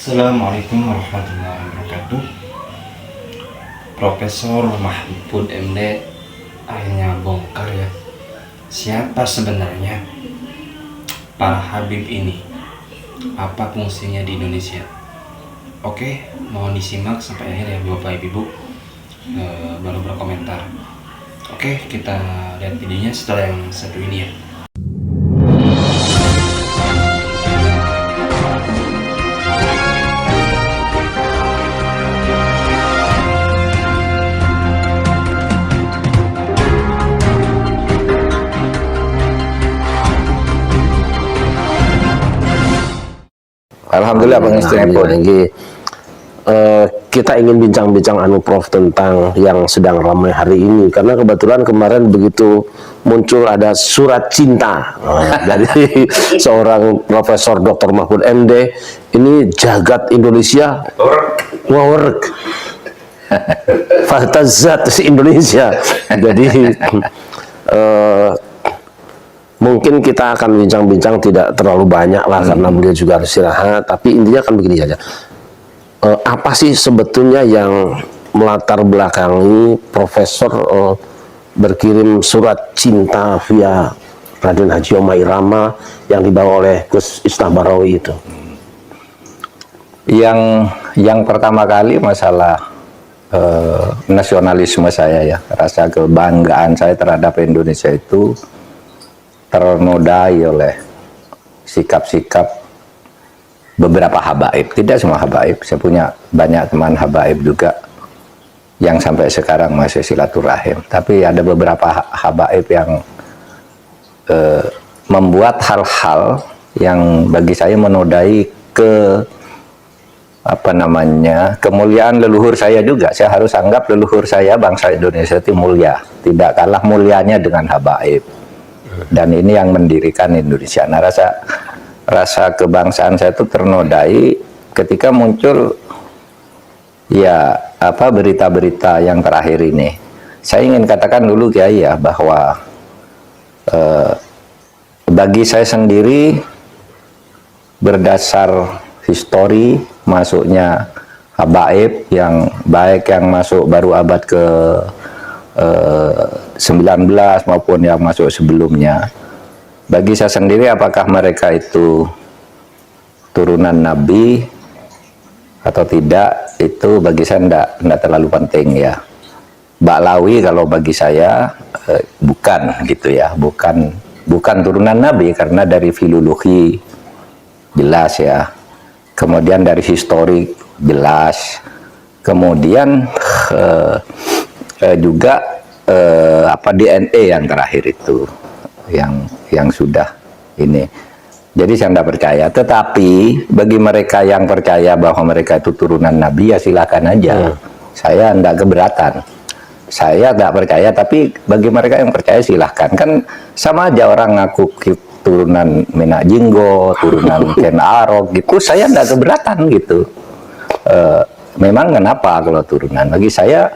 Assalamualaikum warahmatullahi wabarakatuh. Profesor Mahfud MD akhirnya bongkar ya, siapa sebenarnya para Habib ini, apa fungsinya di Indonesia. Oke, mohon disimak sampai akhir ya Bapak Ibu, baru berkomentar. Oke, kita lihat videonya setelah yang satu ini ya. Alhamdulillah pengistimewa tinggi. Kita ingin bincang-bincang Prof tentang yang sedang ramai hari ini, karena kebetulan kemarin begitu muncul ada surat cinta dari seorang Profesor Dr. Mahfud MD, ini jagat Indonesia work Fatazat Indonesia. Jadi mungkin kita akan bincang-bincang tidak terlalu banyak lah, karena beliau juga harus istirahat. Tapi intinya kan begini saja. Apa sih sebetulnya yang melatar belakangi Profesor berkirim surat cinta via Raden Haji Omah Irama yang dibawa oleh Gus Isnabarawi itu? Yang pertama kali masalah nasionalisme saya ya, rasa kebanggaan saya terhadap Indonesia itu ternodai oleh sikap-sikap beberapa habaib. Tidak semua habaib, saya punya banyak teman habaib juga yang sampai sekarang masih silaturahim, tapi ada beberapa habaib yang membuat hal-hal yang bagi saya menodai kemuliaan leluhur saya juga. Saya harus anggap leluhur saya, bangsa Indonesia itu mulia, tidak kalah mulianya dengan habaib. Dan ini yang mendirikan Indonesia. Nah, rasa kebangsaan saya itu ternodai ketika muncul ya berita-berita yang terakhir ini. Saya ingin katakan dulu Kiai ya, bahwa bagi saya sendiri, berdasar histori masuknya habaib yang baik yang masuk baru abad ke 19 maupun yang masuk sebelumnya, bagi saya sendiri apakah mereka itu turunan Nabi atau tidak, itu bagi saya tidak terlalu penting ya. Baklawi kalau bagi saya bukan gitu ya, bukan turunan Nabi, karena dari filologi jelas ya, kemudian dari histori jelas, kemudian juga DNA yang terakhir itu yang sudah ini. Jadi saya tidak percaya. Tetapi bagi mereka yang percaya bahwa mereka itu turunan Nabi, ya silakan aja. Saya tidak keberatan. Saya tidak percaya, tapi bagi mereka yang percaya silahkan. Kan sama aja orang ngaku turunan Menak Jinggo, turunan Ken Arok gitu. Saya tidak keberatan gitu. Memang kenapa kalau turunan? Bagi saya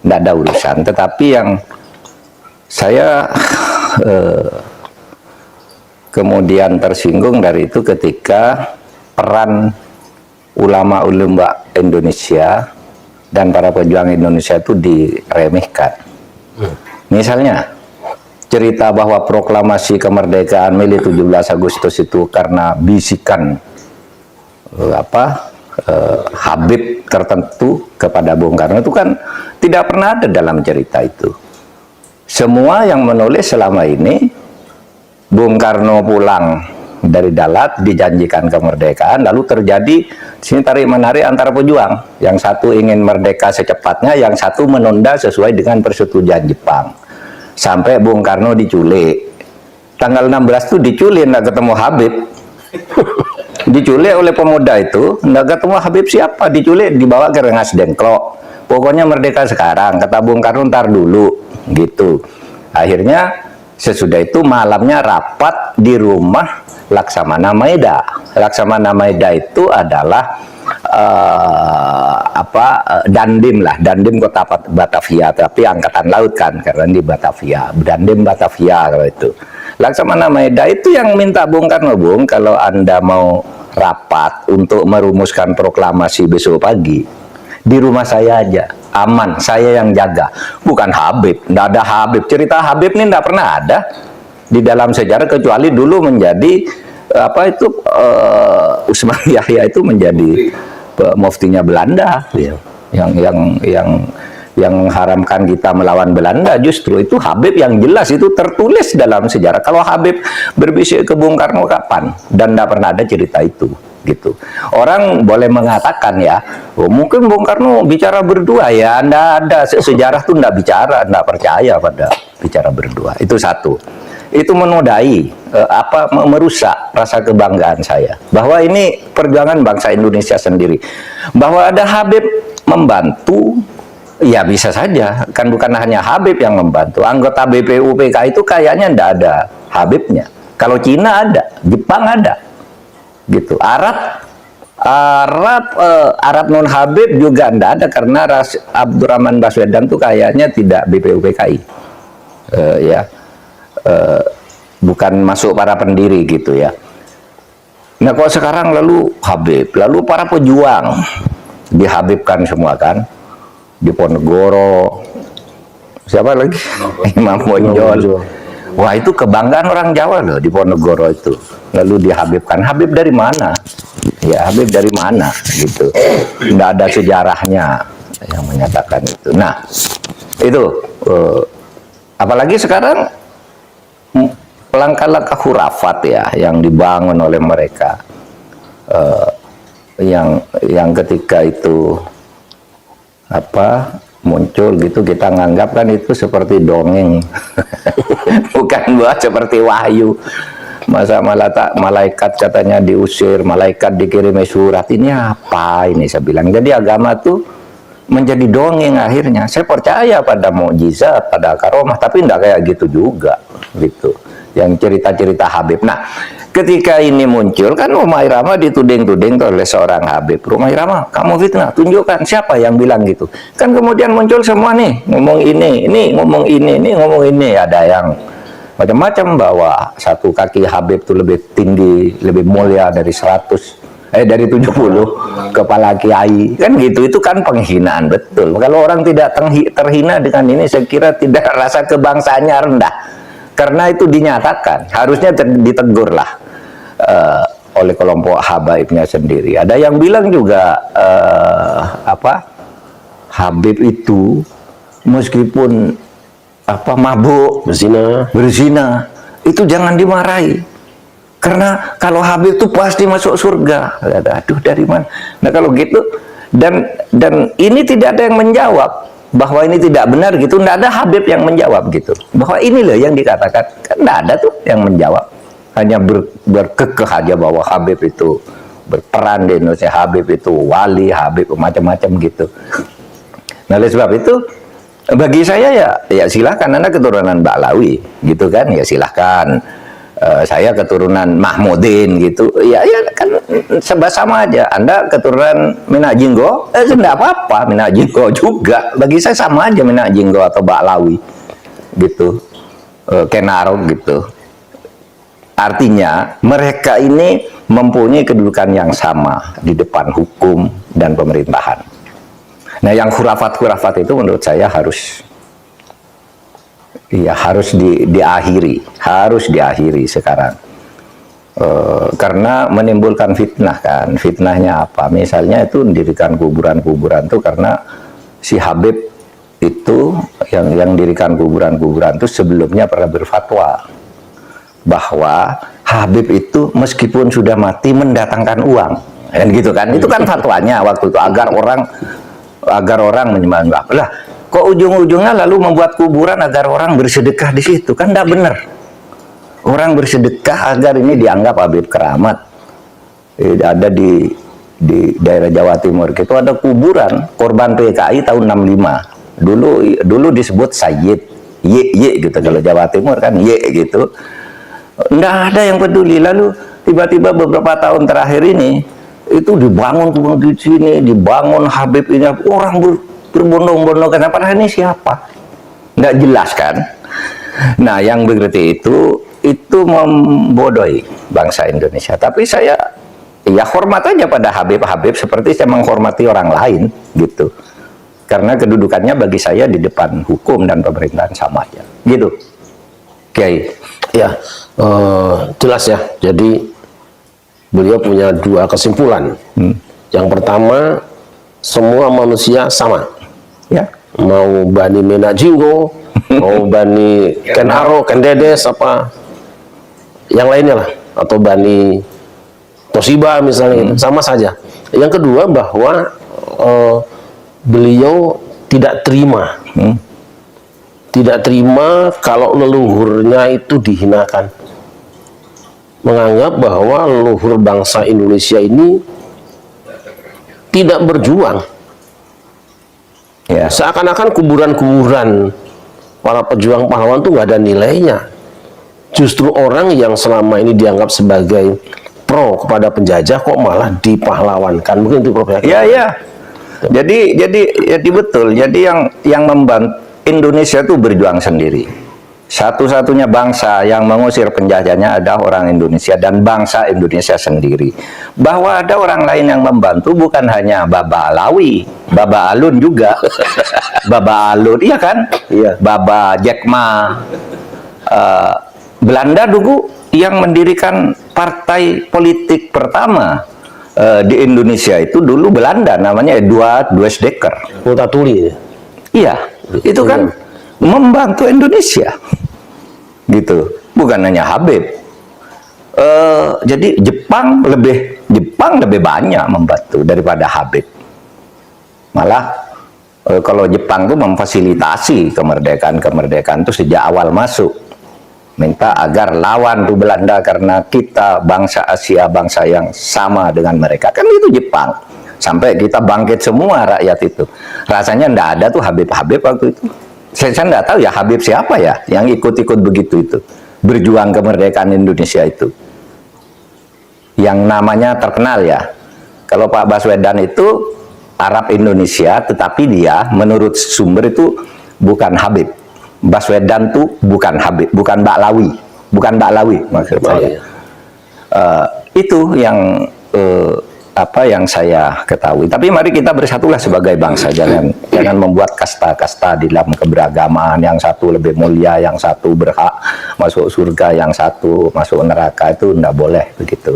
tidak ada urusan. Tetapi yang saya kemudian tersinggung dari itu ketika peran ulama-ulama Indonesia dan para pejuang Indonesia itu diremehkan. Misalnya cerita bahwa proklamasi kemerdekaan Mei 17 Agustus itu karena bisikan Habib tertentu kepada Bung Karno, itu kan tidak pernah ada dalam cerita itu. Semua yang menulis selama ini, Bung Karno pulang dari Dalat dijanjikan kemerdekaan, lalu terjadi sini tarik menarik antara pejuang, yang satu ingin merdeka secepatnya, yang satu menunda sesuai dengan persetujuan Jepang, sampai Bung Karno diculik. Tanggal 16 itu diculik, nggak ketemu Habib. Diculik oleh pemuda itu, nggak ketemu Habib siapa, diculik dibawa ke Rengas Dengklok. Pokoknya merdeka sekarang, kata Bung Karno, ntar dulu gitu. Akhirnya sesudah itu malamnya rapat di rumah Laksamana Maeda. Laksamana Maeda itu adalah Dandim lah, Dandim kota Batavia, tapi angkatan laut kan, karena di Batavia, Dandim Batavia kalau itu. Laksamana Maeda itu yang minta Bung Karno, Bung, kalau Anda mau rapat untuk merumuskan proklamasi besok pagi, di rumah saya aja, aman, saya yang jaga. Bukan Habib, nggak ada Habib. Cerita Habib ini nggak pernah ada di dalam sejarah, kecuali dulu menjadi apa itu Usman Yahya itu menjadi muftinya Belanda, ya. yang mengharamkan kita melawan Belanda, justru itu Habib yang jelas itu tertulis dalam sejarah. Kalau Habib berbisik ke Bung Karno kapan? Dan tidak pernah ada cerita itu, gitu. Orang boleh mengatakan ya, oh, mungkin Bung Karno bicara berdua, ya tidak ada, sejarah itu tidak bicara, tidak percaya pada bicara berdua. Itu satu. Itu menodai merusak rasa kebanggaan saya bahwa ini perjuangan bangsa Indonesia sendiri, bahwa ada Habib membantu. Ya bisa saja, kan bukan hanya Habib yang membantu. Anggota BPUPK itu kayaknya tidak ada Habibnya. Kalau Cina ada, Jepang ada, gitu. Arab non Habib juga tidak ada karena Abdurrahman Baswedan itu kayaknya tidak BPUPKI, bukan masuk para pendiri gitu ya. Nah kok sekarang lalu Habib, lalu para pejuang dihabibkan semua kan? Di Ponegoro, siapa lagi? Imam Bonjol. Wah itu kebanggaan orang Jawa loh di Ponegoro itu. Lalu dihabibkan. Habib dari mana? Ya Habib dari mana? Gitu. Tidak ada sejarahnya yang menyatakan itu. Nah itu apalagi sekarang langkah-langkah khurafat ya yang dibangun oleh mereka, yang ketika itu muncul gitu, kita nganggap kan itu seperti dongeng bukan buat seperti wahyu. Masa malaikat katanya diusir, malaikat dikirimi surat, ini apa ini, saya bilang. Jadi agama tuh menjadi dongeng akhirnya. Saya percaya pada mukjizat, pada karomah, tapi enggak kayak gitu juga gitu, yang cerita-cerita Habib. Nah ketika ini muncul kan Roma Irama dituding-tuding oleh seorang Habib. Roma Irama, kamu fitnah, tunjukkan siapa yang bilang gitu. Kan kemudian muncul semua nih, ngomong ini ngomong ini ngomong ini. Ada yang macam-macam bahwa satu kaki Habib itu lebih tinggi, lebih mulia dari 70 kepala kiai. Kan gitu, itu kan penghinaan betul. Kalau orang tidak terhina dengan ini, saya kira tidak, rasa kebangsaannya rendah. Karena itu dinyatakan, harusnya ditegur lah oleh kelompok habaibnya sendiri. Ada yang bilang juga Habib itu meskipun mabuk, berzina, itu jangan dimarahi. Karena kalau Habib itu pasti masuk surga. Aduh dari mana? Nah kalau gitu, dan ini tidak ada yang menjawab bahwa ini tidak benar gitu. Tidak ada Habib yang menjawab gitu, bahwa ini loh yang dikatakan. Kan tidak ada tuh yang menjawab. Hanya berkekeh aja bahwa Habib itu berperan di Indonesia, Habib itu wali, Habib macam-macam gitu. Nah oleh sebab itu bagi saya ya silahkan, Anda keturunan Ba'lawi gitu kan, ya silahkan. Saya keturunan Mahmudin gitu, ya kan sama aja. Anda keturunan Minak Jinggo, tidak apa-apa, Minak Jinggo juga. Bagi saya sama aja Minak Jinggo atau Ba'lawi gitu, Kenarok gitu. Artinya mereka ini mempunyai kedudukan yang sama di depan hukum dan pemerintahan. Nah yang khurafat-khurafat itu menurut saya harus diakhiri sekarang, karena menimbulkan fitnah kan. Fitnahnya apa? Misalnya itu mendirikan kuburan-kuburan itu karena si Habib itu yang dirikan kuburan-kuburan itu sebelumnya pernah berfatwa bahwa Habib itu meskipun sudah mati mendatangkan uang, kan gitu kan. Itu kan fatwanya waktu itu, agar orang menyembah. Lah kok ujung-ujungnya lalu membuat kuburan agar orang bersedekah di situ? Kan tidak benar. Orang bersedekah agar ini dianggap Habib keramat. Ada di daerah Jawa Timur itu ada kuburan korban PKI tahun 65. Dulu disebut Sayyid Y gitu, kalau Jawa Timur kan Y gitu. Nggak ada yang peduli. Lalu tiba-tiba beberapa tahun terakhir ini itu dibangun di sini, dibangun Habib ini, orang berbondong-bondong. Kenapa? Ini siapa? Nggak jelas kan? Nah yang begitu itu membodohi bangsa Indonesia. Tapi saya ya hormat aja pada Habib seperti saya menghormati orang lain gitu. Karena kedudukannya bagi saya di depan hukum dan pemerintahan sama aja gitu. Kiai. Ya, jelas ya. Jadi beliau punya dua kesimpulan. Yang pertama, semua manusia sama. Ya. Mau Bani Mena Jinggo, mau Bani Ken Aro, Ken Dedes, apa yang lainnya lah, atau Bani Toshiba misalnya, sama saja. Yang kedua bahwa beliau tidak terima. Tidak terima kalau leluhurnya itu dihinakan. Menganggap bahwa leluhur bangsa Indonesia ini tidak berjuang. Ya. Seakan-akan kuburan-kuburan para pejuang pahlawan itu nggak ada nilainya. Justru orang yang selama ini dianggap sebagai pro kepada penjajah kok malah dipahlawankan. Mungkin itu Prof. Ya, ya. Jadi betul. Jadi yang membantu Indonesia itu berjuang sendiri. Satu-satunya bangsa yang mengusir penjajahnya adalah orang Indonesia dan bangsa Indonesia sendiri. Bahwa ada orang lain yang membantu bukan hanya Baba Alawi, Baba Alun juga. Baba Alun, iya kan? Iya. Baba Jack Ma. Belanda dulu yang mendirikan partai politik pertama di Indonesia itu dulu Belanda, namanya Eduard Dwersdekker. Multatuli. Iya, itu kan membantu Indonesia, gitu. Bukan hanya Habib. Jadi Jepang lebih banyak membantu daripada Habib. Malah kalau Jepang tuh memfasilitasi kemerdekaan itu sejak awal masuk, minta agar lawan tuh Belanda karena kita bangsa Asia, bangsa yang sama dengan mereka, kan itu Jepang. Sampai kita bangkit semua rakyat itu. Rasanya ndak ada tuh Habib-Habib waktu itu. Saya ndak tahu ya Habib siapa ya yang ikut-ikut begitu itu. Berjuang kemerdekaan Indonesia itu. Yang namanya terkenal ya. Kalau Pak Baswedan itu Arab Indonesia, tetapi dia menurut sumber itu bukan Habib. Baswedan tuh bukan Habib, bukan Baklawi. Bukan Baklawi maksud saya. Itu yang apa yang saya ketahui. Tapi mari kita bersatulah sebagai bangsa, jangan membuat kasta-kasta di dalam keberagaman. Yang satu lebih mulia, yang satu berhak masuk surga, yang satu masuk neraka, itu tidak boleh begitu.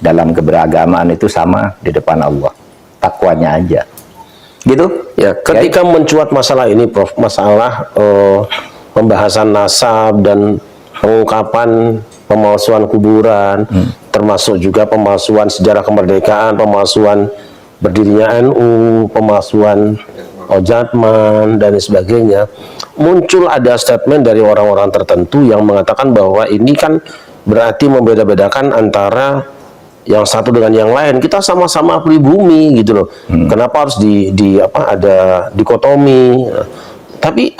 Dalam keberagaman itu sama di depan Allah, takwanya aja gitu Ya, ketika mencuat masalah ini Prof, masalah pembahasan nasab dan pengungkapan pemalsuan kuburan, termasuk juga pemalsuan sejarah kemerdekaan, pemalsuan berdirinya NU, pemalsuan Ojatman dan sebagainya, muncul ada statement dari orang-orang tertentu yang mengatakan bahwa ini kan berarti membeda-bedakan antara yang satu dengan yang lain. Kita sama-sama pribumi gitu loh. Kenapa harus ada dikotomi? Tapi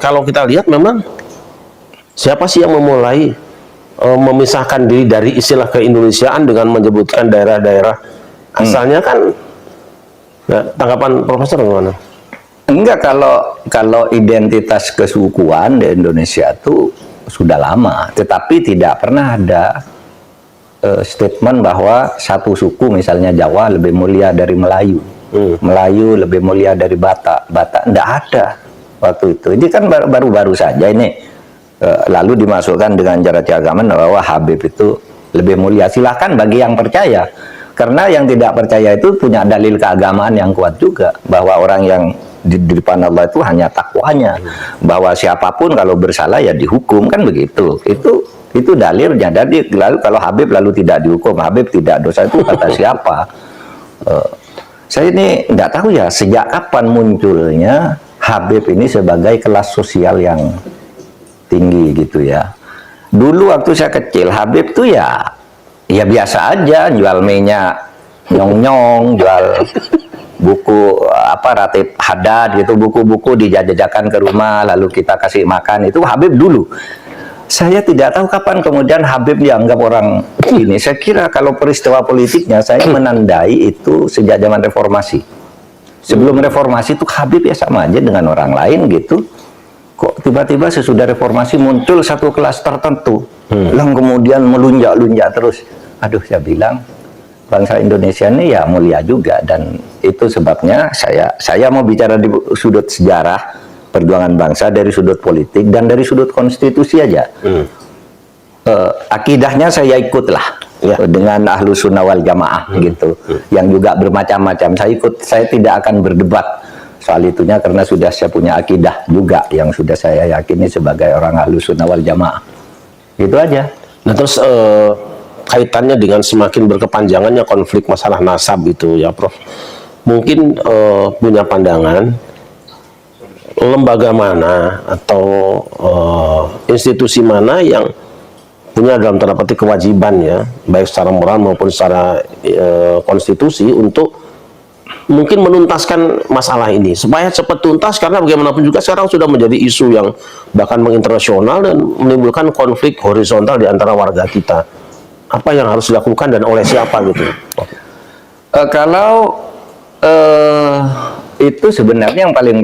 kalau kita lihat memang siapa sih yang memulai memisahkan diri dari istilah keindonesiaan dengan menyebutkan daerah-daerah asalnya kan? Nah, tanggapan Profesor gimana? Enggak, kalau identitas kesukuan di Indonesia itu sudah lama, tetapi tidak pernah ada statement bahwa satu suku misalnya Jawa lebih mulia dari Melayu, Melayu lebih mulia dari Batak, enggak ada waktu itu. Ini kan baru-baru saja ini. Lalu dimasukkan dengan cara keagamaan bahwa Habib itu lebih mulia. Silahkan bagi yang percaya, karena yang tidak percaya itu punya dalil keagamaan yang kuat juga, bahwa orang yang di depan Allah itu hanya takwanya, bahwa siapapun kalau bersalah ya dihukum, kan begitu. Itu dalilnya. Jadi lalu kalau Habib lalu tidak dihukum, Habib tidak dosa, itu kata siapa? Saya ini nggak tahu ya sejak kapan munculnya Habib ini sebagai kelas sosial yang tinggi gitu ya. Dulu waktu saya kecil Habib tuh ya biasa aja, jual minyak nyong-nyong, jual buku Ratib Hadad gitu, buku-buku dijajakan ke rumah lalu kita kasih makan. Itu Habib dulu. Saya tidak tahu kapan kemudian Habib dianggap orang ini. Saya kira kalau peristiwa politiknya saya menandai itu sejak zaman reformasi. Sebelum reformasi itu Habib ya sama aja dengan orang lain gitu. Kok tiba-tiba sesudah reformasi muncul satu kelas tertentu, yang kemudian melunjak-lunjak terus. Aduh, saya bilang bangsa Indonesia ini ya mulia juga, dan itu sebabnya saya mau bicara di sudut sejarah perjuangan bangsa, dari sudut politik dan dari sudut konstitusi aja. Akidahnya saya ikutlah dengan Ahlus Sunnah wal Jamaah gitu, yang juga bermacam-macam. Saya tidak akan berdebat soal itunya karena sudah saya punya akidah juga yang sudah saya yakini sebagai orang Ahlus Sunnah wal Jamaah. Gitu aja. Nah terus kaitannya dengan semakin berkepanjangannya konflik masalah nasab itu ya Prof. Mungkin punya pandangan lembaga mana atau institusi mana yang punya dalam tanda petik kewajiban ya, baik secara moral maupun secara konstitusi untuk mungkin menuntaskan masalah ini supaya cepat tuntas, karena bagaimanapun juga sekarang sudah menjadi isu yang bahkan menginternasional dan menimbulkan konflik horizontal di antara warga kita. Apa yang harus dilakukan dan oleh siapa gitu? Kalau itu sebenarnya yang paling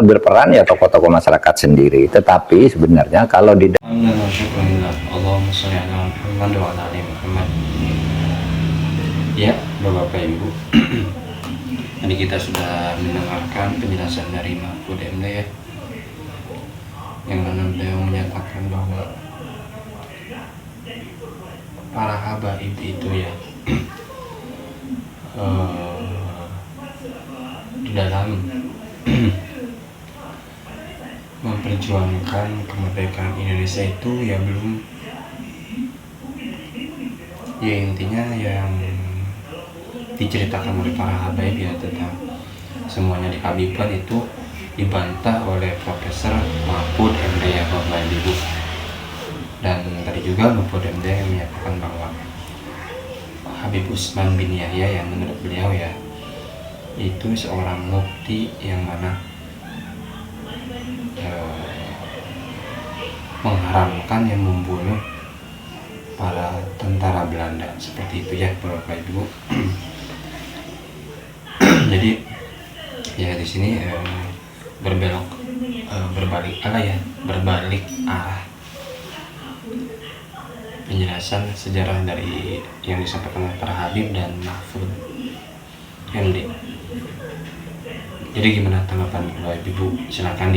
berperan ya tokoh-tokoh masyarakat sendiri. Tetapi sebenarnya kalau di Allahumma sholli ala Muhammad wa ala ali Muhammad. Ya, Bapak Ibu, tadi kita sudah mendengarkan penjelasan dari Mahfud MD ya, yang mana beliau menyatakan bahwa para habaib itu ya di dalam memperjuangkan kemerdekaan Indonesia itu ya belum, ya intinya yang diceritakan oleh para habaib ya tentang semuanya dihabibkan itu dibantah oleh Profesor Mahfud MD ya Bapak Ibu. Dan tadi juga Mahfud MD menyatakan bahwa Habib Utsman bin Yahya yang menurut beliau ya itu seorang mufti yang mana mengharamkan yang membunuh para tentara Belanda, seperti itu ya Bapak Ibu. Jadi ya di sini berbalik arah penjelasan sejarah dari yang disampaikan oleh para Habib dan Mahfud MD. Jadi gimana tanggapan Bapak Ibu? Silakan di